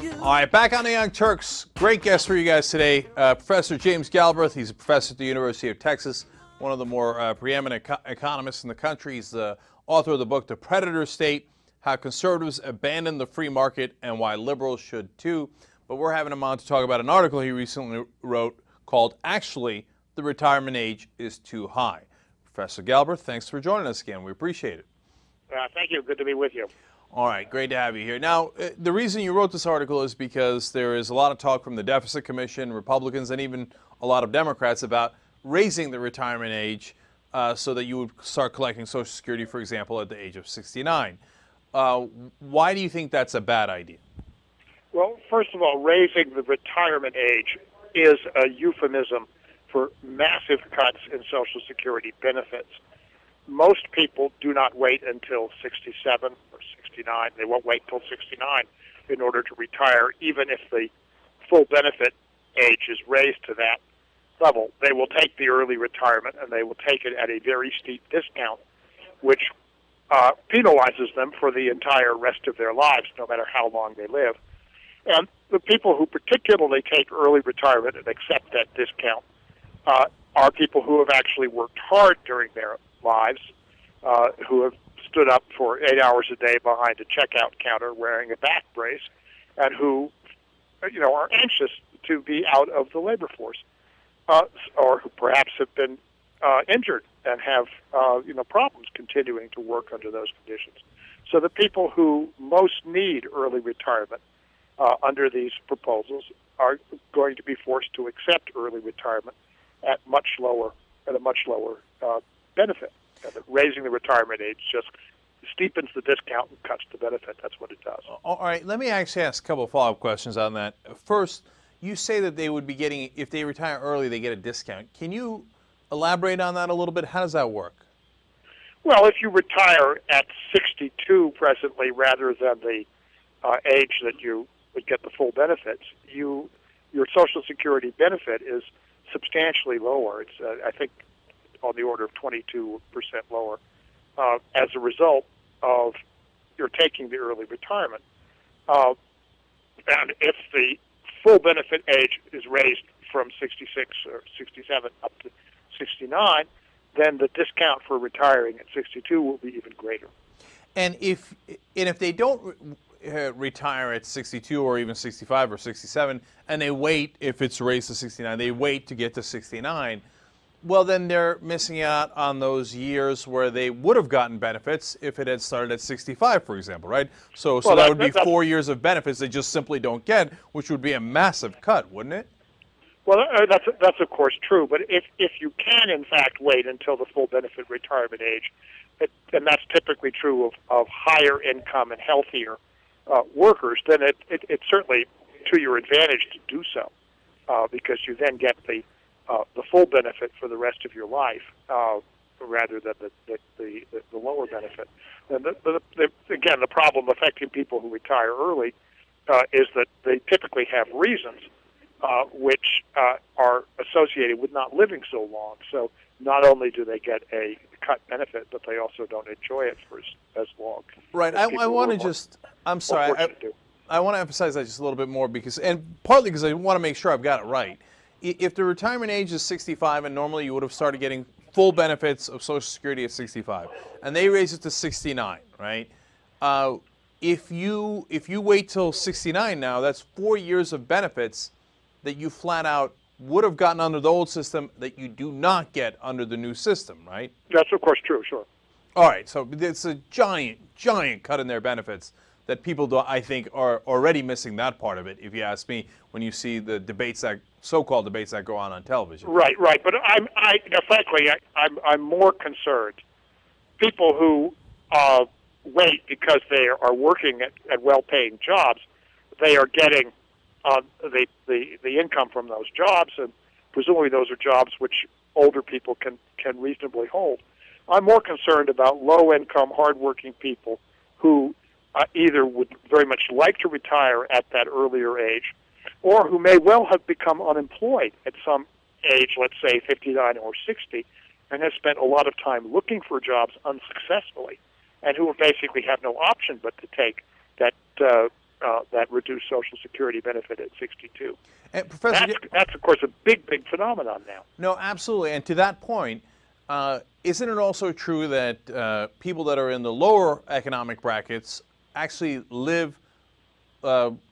All right, back on the Young Turks. Great guest for you guys today, Professor James Galbraith. He's a professor at the University of Texas, one of the more preeminent economists in the country. He's the author of the book, The Predator State, How Conservatives Abandon the Free Market and Why Liberals Should Too. But we're having him on to talk about an article he recently wrote called, Actually, the Retirement Age is Too High. Professor Galbraith, thanks for joining us again. We appreciate it. Thank you. Good to be with you. All right, great to have you here. Now, the reason you wrote this article is because there is a lot of talk from the Deficit Commission, Republicans, and even a lot of Democrats about raising the retirement age so that you would start collecting Social Security, for example, at the age of 69. Why do you think that's a bad idea? Well, first of all, raising the retirement age is a euphemism for massive cuts in Social Security benefits. Most people do not wait until 67 or 69. They won't wait until 69 in order to retire, even if the full benefit age is raised to that level. They will take the early retirement, and they will take it at a very steep discount, which penalizes them for the entire rest of their lives, no matter how long they live. And the people who particularly take early retirement and accept that discount are people who have actually worked hard during their lives, who have stood up for 8 hours a day behind a checkout counter wearing a back brace, and who, are anxious to be out of the labor force, or who perhaps have been injured and have, problems continuing to work under those conditions. So the people who most need early retirement under these proposals are going to be forced to accept early retirement at a much lower benefit. Raising the retirement age just steepens the discount and cuts the benefit. That's what it does. All right, let me actually ask a couple of follow-up questions on that. First, you say that they would be getting, if they retire early, they get a discount. Can you elaborate on that a little bit? How does that work? Well, if you retire at 62 presently rather than the age that you would get the full benefits, your Social Security benefit is substantially lower. It's, I think, on the order of 22% lower as a result of your taking the early retirement. And if the full benefit age is raised from 66 or 67 up to 69, then the discount for retiring at 62 will be even greater. And if they don't retire at 62 or even 65 or 67, and they wait, if it's raised to 69, they wait to get to 69, well, then they're missing out on those years where they would have gotten benefits if it had started at 65, for example, right? So that would be 4 years of benefits they just simply don't get, which would be a massive cut, wouldn't it? Well, that's of course true. But if you can, in fact, wait until the full benefit retirement age, and that's typically true of higher income and healthier workers, then it's certainly to your advantage to do so, because you then get the full benefit for the rest of your life, rather than the lower benefit. And again, the problem affecting people who retire early is that they typically have reasons which are associated with not living so long. So not only do they get a cut benefit, but they also don't enjoy it for as long. Right. I want to just, I'm sorry, I want to emphasize that just a little bit more partly because I want to make sure I've got it right. If the retirement age is 65, and normally you would have started getting full benefits of Social Security at 65, and they raise it to 69, right? If you wait till 69 now, that's 4 years of benefits that you flat out would have gotten under the old system that you do not get under the new system, right? That's of course true, sure. All right, so it's a giant cut in their benefits that people, I think, are already missing that part of it, if you ask me, when you see the debates, so-called debates that go on television. Right. But frankly, I'm more concerned. People who wait because they are working at well-paying jobs, they are getting the income from those jobs, and presumably those are jobs which older people can reasonably hold. I'm more concerned about low-income, hard-working people who either would very much like to retire at that earlier age, or who may well have become unemployed at some age, let's say 59 or 60, and have spent a lot of time looking for jobs unsuccessfully, and who basically have no option but to take that that reduced Social Security benefit at 62. And Professor, That's of course a big phenomenon now. no, absolutely. And to that point, isn't it also true that people that are in the lower economic brackets actually live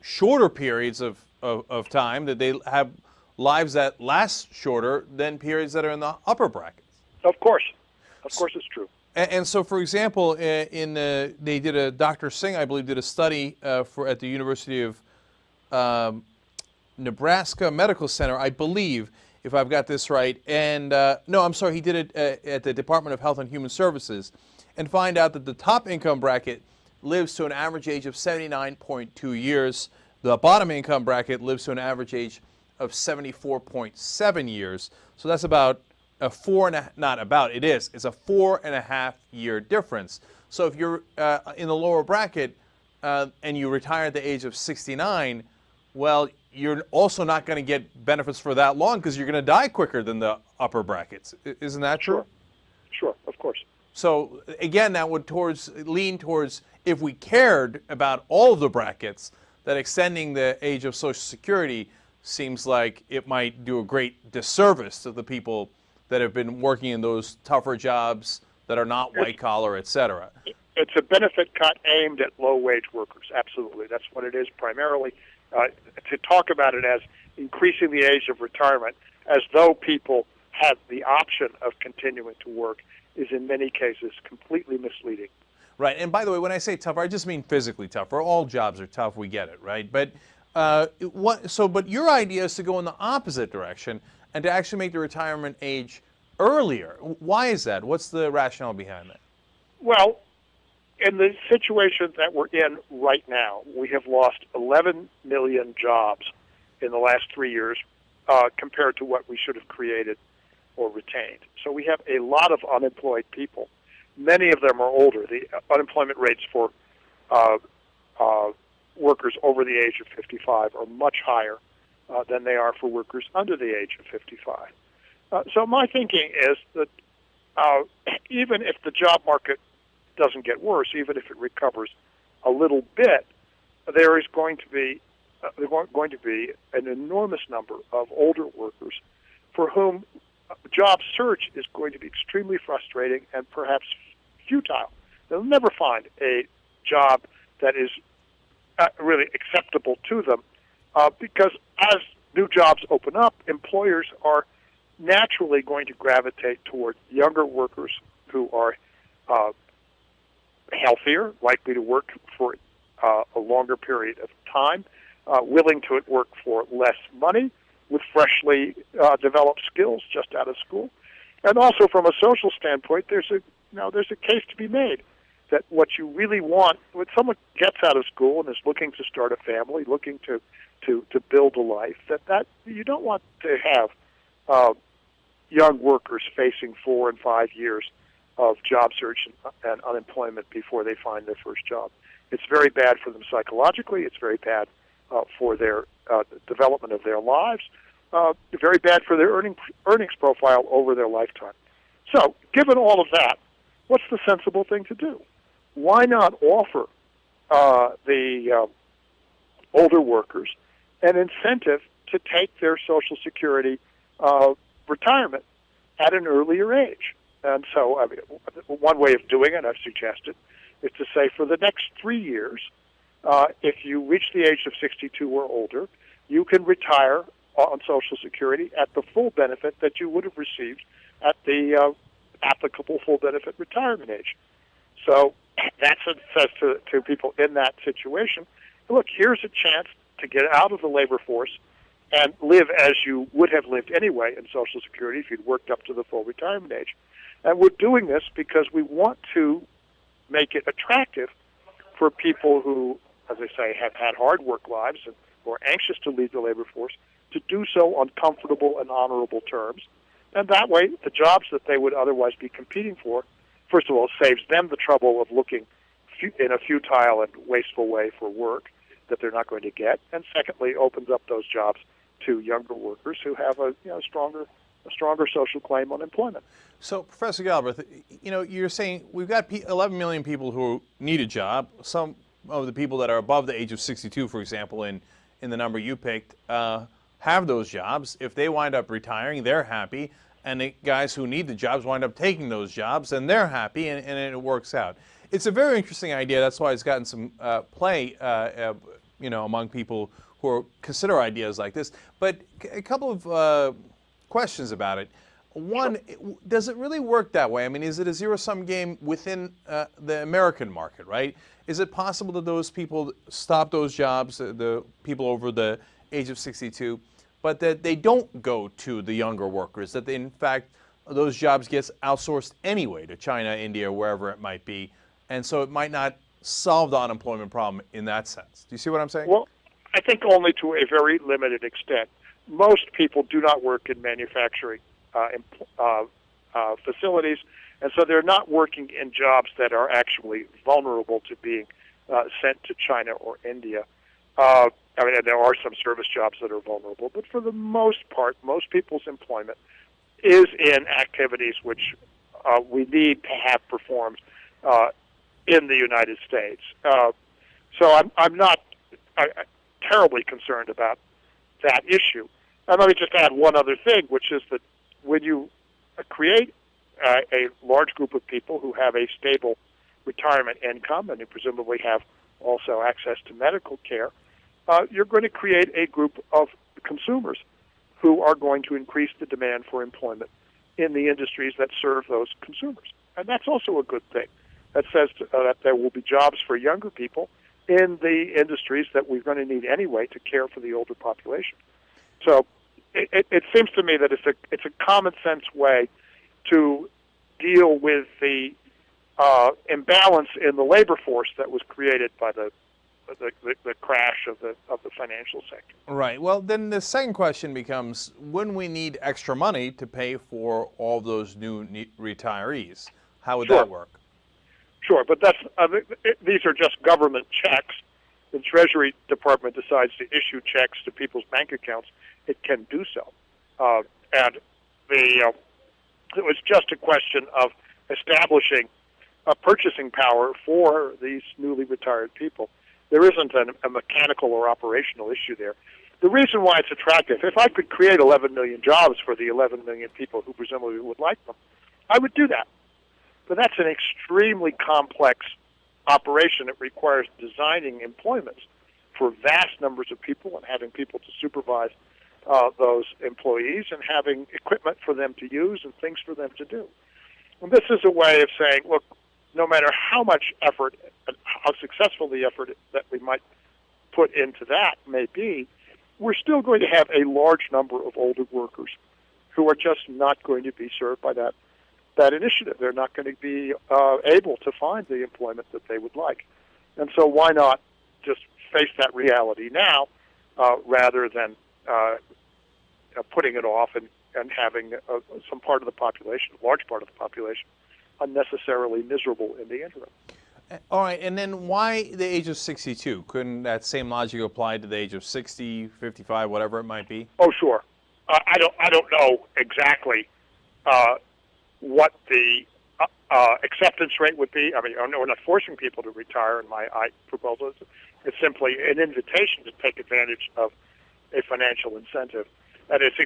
shorter periods of time, that they have lives that last shorter than periods that are in the upper brackets? Of course it's true. And so, for example, they did Dr. Singh, I believe, did a study at the University of Nebraska Medical Center, I believe, if I've got this right. And no, I'm sorry, he did it at the Department of Health and Human Services, and find out that the top income bracket lives to an average age of 79.2 years. The bottom income bracket lives to an average age of 74.7 years. So that's about a it's a 4.5 year difference. So if you're in the lower bracket and you retire at the age of 69, well, you're also not going to get benefits for that long because you're going to die quicker than the upper brackets. Isn't that true? Sure, of course. So again, that would lean towards, if we cared about all of the brackets, that extending the age of Social Security seems like it might do a great disservice to the people that have been working in those tougher jobs that are not white collar, et cetera. It's a benefit cut aimed at low-wage workers. Absolutely. That's what it is primarily. To talk about it as increasing the age of retirement as though people have the option of continuing to work is in many cases completely misleading. Right. And by the way, when I say tougher, I just mean physically tougher. All jobs are tough. We get it, right? But but your idea is to go in the opposite direction and to actually make the retirement age earlier. Why is that? What's the rationale behind that? Well, in the situation that we're in right now, we have lost 11 million jobs in the last 3 years compared to what we should have created or retained. So we have a lot of unemployed people. Many of them are older. The unemployment rates for workers over the age of 55 are much higher than they are for workers under the age of 55. So my thinking is that even if the job market doesn't get worse, even if it recovers a little bit, there is going to be an enormous number of older workers for whom job search is going to be extremely frustrating and perhaps futile. They'll never find a job that is really acceptable to them because as new jobs open up, employers are naturally going to gravitate toward younger workers who are healthier, likely to work for a longer period of time, willing to work for less money, with freshly developed skills just out of school. And also from a social standpoint, there's a case to be made that what you really want, when someone gets out of school and is looking to start a family, looking to build a life, that you don't want to have young workers facing 4 and 5 years of job search and unemployment before they find their first job. It's very bad for them psychologically. It's very bad for their development of their lives. Very bad for their earnings profile over their lifetime. So, given all of that, what's the sensible thing to do? Why not offer the older workers an incentive to take their Social Security retirement at an earlier age? And so, one way of doing it, I've suggested, is to say for the next 3 years, if you reach the age of 62 or older, you can retire on Social Security at the full benefit that you would have received at the applicable full benefit retirement age. So that's what it says to people in that situation. Look, here's a chance to get out of the labor force and live as you would have lived anyway in Social Security if you'd worked up to the full retirement age. And we're doing this because we want to make it attractive for people who, as I say, have had hard work lives and who are anxious to leave the labor force to do so on comfortable and honorable terms. And that way, the jobs that they would otherwise be competing for, first of all, saves them the trouble of looking in a futile and wasteful way for work that they're not going to get. And secondly, opens up those jobs to younger workers who have a stronger social claim on employment. So, Professor Galbraith, you're saying we've got 11 million people who need a job. Some of the people that are above the age of 62, for example, in the number you picked, have those jobs. If they wind up retiring, they're happy. And the guys who need the jobs wind up taking those jobs, and they're happy, and it works out. It's a very interesting idea. That's why it's gotten some play, among people who consider ideas like this. But a couple of questions about it. One, does it really work that way? I mean, is it a zero-sum game within the American market, right? Is it possible that those people stop those jobs, the people over the age of 62, but that they don't go to the younger workers, that they, in fact, those jobs get outsourced anyway to China, India, wherever it might be, and so it might not solve the unemployment problem in that sense? Do you see what I'm saying? Well, I think only to a very limited extent. Most people do not work in manufacturing facilities, and so they're not working in jobs that are actually vulnerable to being sent to China or India. I mean, there are some service jobs that are vulnerable, but for the most part, most people's employment is in activities which we need to have performed in the United States. So I'm not terribly concerned about that issue. And let me just add one other thing, which is that when you create a large group of people who have a stable retirement income and who presumably have also access to medical care, you're going to create a group of consumers who are going to increase the demand for employment in the industries that serve those consumers. And that's also a good thing. That says that there will be jobs for younger people in the industries that we're going to need anyway to care for the older population. So it seems to me that it's a common sense way to deal with the imbalance in the labor force that was created by the crash of the financial sector. Right. Well, then the second question becomes, when we need extra money to pay for all those new retirees, how would that work? Sure, but that's these are just government checks. The Treasury Department decides to issue checks to people's bank accounts. It can do so, and it was just a question of establishing a purchasing power for these newly retired people. There isn't a mechanical or operational issue there. The reason why it's attractive, if I could create 11 million jobs for the 11 million people who presumably would like them, I would do that. But that's an extremely complex operation. It requires designing employments for vast numbers of people and having people to supervise those employees and having equipment for them to use and things for them to do. And this is a way of saying, look, no matter how much effort, how successful the effort that we might put into that may be, we're still going to have a large number of older workers who are just not going to be served by that initiative. They're not going to be able to find the employment that they would like. And so why not just face that reality now rather than putting it off and having some part of the population, a large part of the population, unnecessarily miserable in the interim. All right, and then why the age of 62? Couldn't that same logic apply to the age of 60, 55, whatever it might be? Oh, sure. I don't know exactly what the acceptance rate would be. I mean, we're not forcing people to retire in my proposal. It's simply an invitation to take advantage of a financial incentive. And it's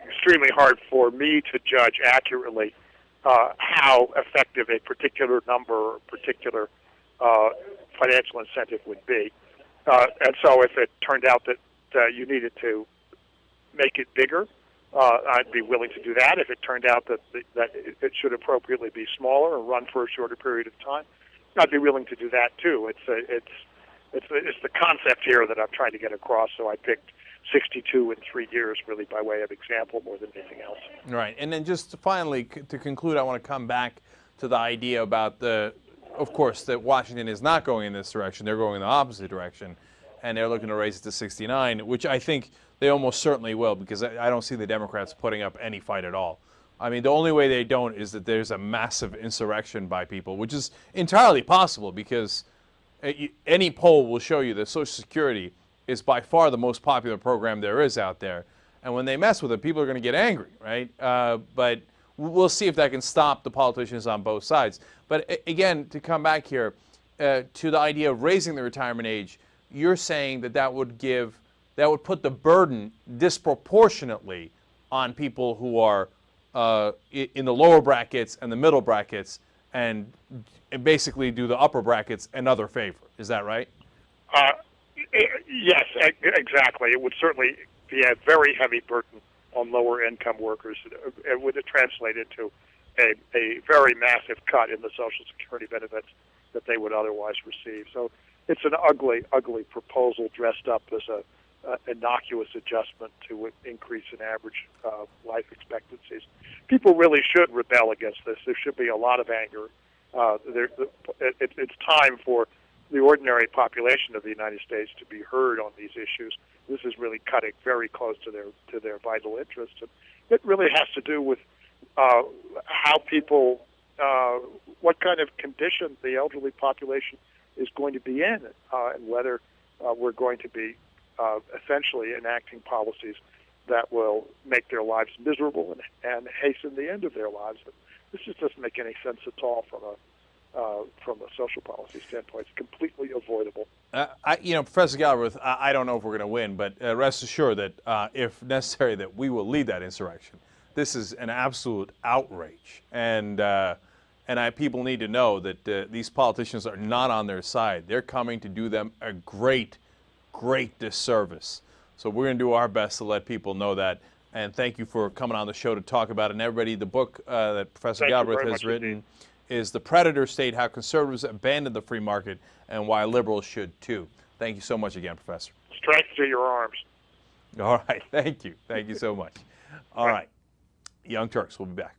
extremely hard for me to judge accurately how effective a particular number or particular financial incentive would be. And so if it turned out that you needed to make it bigger, I'd be willing to do that. If it turned out that it should appropriately be smaller or run for a shorter period of time, I'd be willing to do that too. It's the concept here that I'm trying to get across. So I picked 62 in 3 years, really by way of example more than anything else. Right, and then just finally to conclude, I want to come back to the idea about of course, that Washington is not going in this direction. They're going in the opposite direction, and they're looking to raise it to 69, which I think they almost certainly will, because I don't see the Democrats putting up any fight at all. I mean, the only way they don't is that there's a massive insurrection by people, which is entirely possible, because any poll will show you that Social Security is by far the most popular program there is out there. And when they mess with it, people are going to get angry, right? But we'll see if that can stop the politicians on both sides. But again, to come back here, to the idea of raising the retirement age, you're saying that would put the burden disproportionately on people who are in the lower brackets and the middle brackets, and basically do the upper brackets another favor. Is that right? Yes, exactly. It would certainly be a very heavy burden on lower income workers. It would translate into a very massive cut in the Social Security benefits that they would otherwise receive. So it's an ugly, ugly proposal dressed up as a innocuous adjustment to increase in average life expectancies. People really should rebel against this. There should be a lot of anger. It's time for the ordinary population of the United States to be heard on these issues. This is really cutting very close to their vital interests. And it really has to do with how people, what kind of condition the elderly population is going to be in, and whether we're going to be essentially enacting policies that will make their lives miserable and hasten the end of their lives. This just doesn't make any sense at all from a social policy standpoint. It's completely avoidable. Professor Galbraith, I don't know if we're going to win, but rest assured that if necessary, that we will lead that insurrection. This is an absolute outrage, and people need to know that these politicians are not on their side. They're coming to do them a great disservice. So we're going to do our best to let people know that. And thank you for coming on the show to talk about it. And everybody, the book that Professor Galbraith has written is The Predator State, How Conservatives Abandoned the Free Market and Why Liberals Should Too. Thank you so much again, Professor. Strength to your arms. All right. Thank you. Thank you so much. All right. Young Turks, we'll be back.